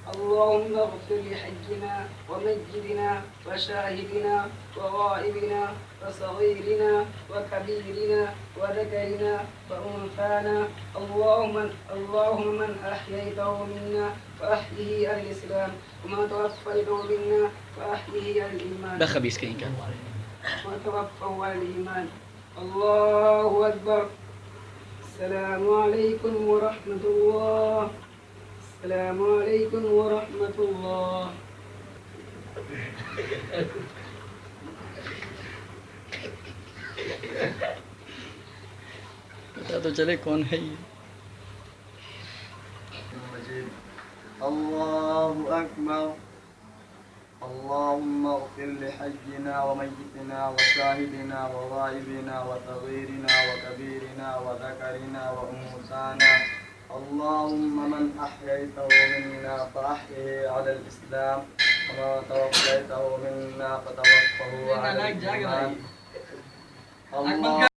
اللهم اغفر لحجنا ومجدنا وشاهدنا وغائبنا وصغيرنا وكبيرنا وذكرنا وأنثانا. اللهم من أحييته منا فأحيه على الإسلام، وما توفيته منا فأحيه على الإيمان. ده خبيث كان وتوفوا على الإيمان. الله أكبر. السلام عليكم ورحمة الله. السلام عليكم ورحمة الله. पता तो चले कौन है ये। الله أكبر. اللهم اغفر لحجنا وميتنا وشاهدنا وغائبنا وصغيرنا وكبيرنا وذكرنا وأنثانا. اللهم من أحييته منا فأحيه على الإسلام، وما توفيته منا فتوفه على الإيمان.